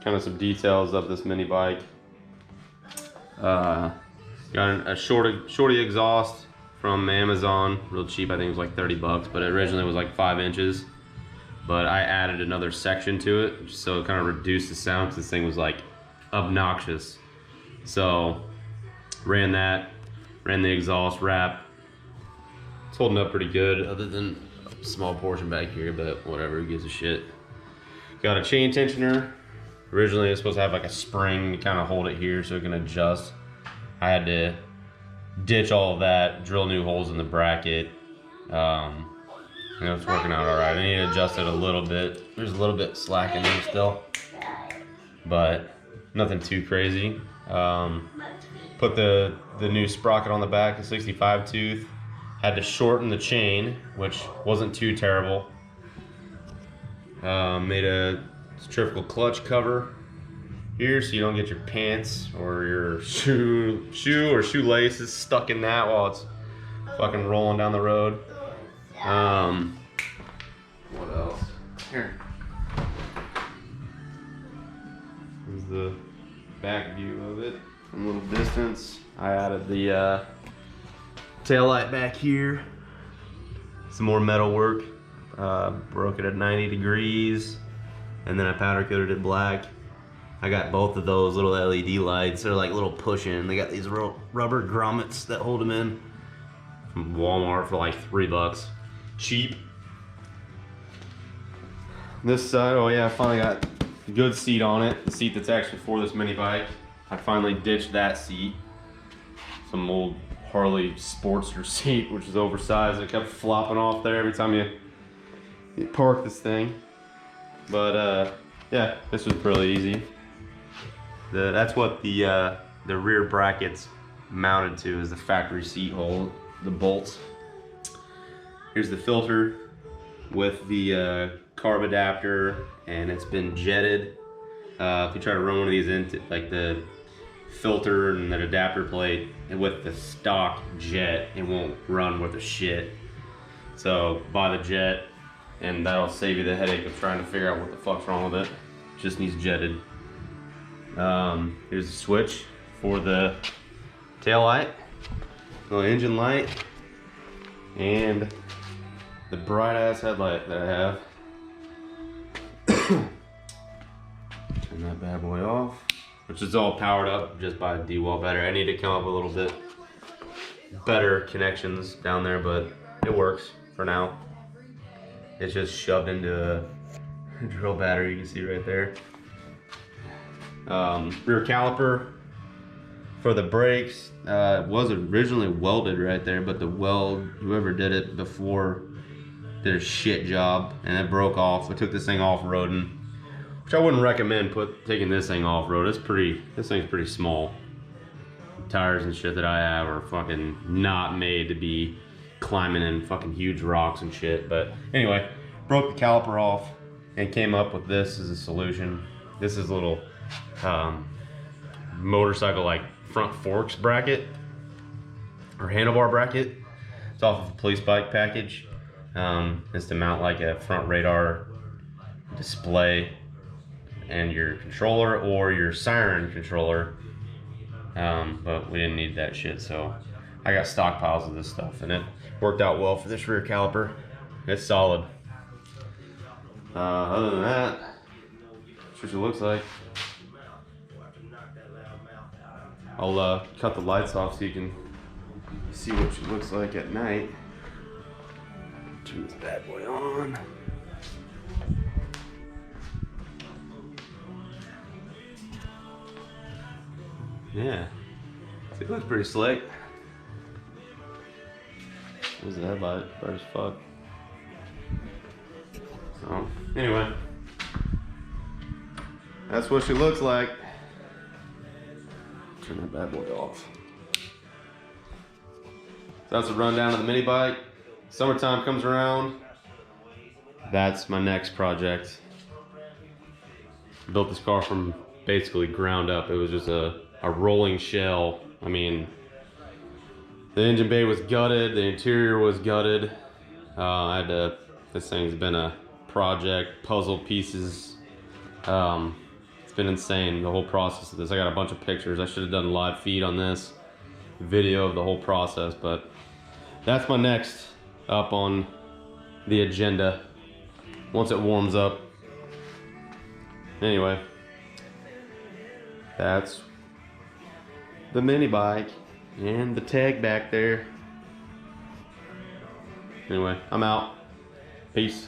kind of some details of this mini bike. Got a shorty exhaust from Amazon, real cheap. I think it was like 30 bucks, but it originally was like 5 inches. But I added another section to it, so it kind of reduced the sound because this thing was like obnoxious. So ran that, ran the exhaust wrap. It's holding up pretty good, other than a small portion back here, but whatever, who gives a shit. Got a chain tensioner. Originally it was supposed to have like a spring to kind of hold it here so it can adjust. I had to ditch all of that, drill new holes in the bracket. It's working out all right. I need to adjust it a little bit. There's a little bit slack in there still, but nothing too crazy. Put the new sprocket on the back, the 65 tooth. Had to shorten the chain, which wasn't too terrible. Made a centrifugal clutch cover here so you don't get your pants or your shoe or shoelaces stuck in that while it's fucking rolling down the road. What else? Here. This is the back view of it from a little distance. I added the tail light back here. Some more metal work. Broke it at 90 degrees, and then I powder coated it black. I got both of those little LED lights. They're like little push-in. They got these rubber grommets that hold them in from Walmart for like 3 bucks. Cheap. This side, oh yeah, I finally got a good seat on it. The seat that's actually for this mini bike. I finally ditched that seat. Some old Harley Sportster seat, which is oversized. It kept flopping off there every time you park this thing. But yeah, this was really easy. That's what the rear brackets mounted to, is the factory seat hole, the bolts. Here's the filter with the carb adapter, and it's been jetted. If you try to run one of these into like the filter and that adapter plate, and with the stock jet, it won't run worth a shit. So buy the jet, and that'll save you the headache of trying to figure out what the fuck's wrong with it. Just needs jetted. Here's the switch for the tail light, the engine light, and the bright ass headlight that I have. Turn that bad boy off, which is all powered up just by a D-wall battery. I need to come up with a little bit better connections down there, but it works for now. It's just shoved into a drill battery, you can see right there. Rear caliper for the brakes was originally welded right there, but the whoever did it before did a shit job, and it broke off. I took this thing off-roading, which I wouldn't recommend taking this thing off-road. This thing's pretty small. The tires and shit that I have are fucking not made to be climbing in fucking huge rocks and shit. But anyway, broke the caliper off and came up with this as a solution. This is a little motorcycle like front forks bracket or handlebar bracket. It's off of a police bike package. It's to mount like a front radar display and your controller or your siren controller, but we didn't need that shit, so I got stockpiles of this stuff, and it worked out well for this rear caliper. It's solid. Other than that, that's what she looks like. I'll cut the lights off so you can see what she looks like at night. Turn this bad boy on. Yeah, it looks pretty slick. There's the headlight, bright as fuck. So, anyway, that's what she looks like. Turn that bad boy off. So that's a rundown of the mini bike. Summertime comes around. That's my next project. Built this car from basically ground up. It was just a rolling shell. I mean, the engine bay was gutted, the interior was gutted. This thing's been a project, puzzle pieces. It's been insane, the whole process of this. I got a bunch of pictures. I should have done a live feed on this, video of the whole process, but that's my next up on the agenda once it warms up. Anyway, that's the mini bike and the tag back there. Anyway, I'm out. Peace.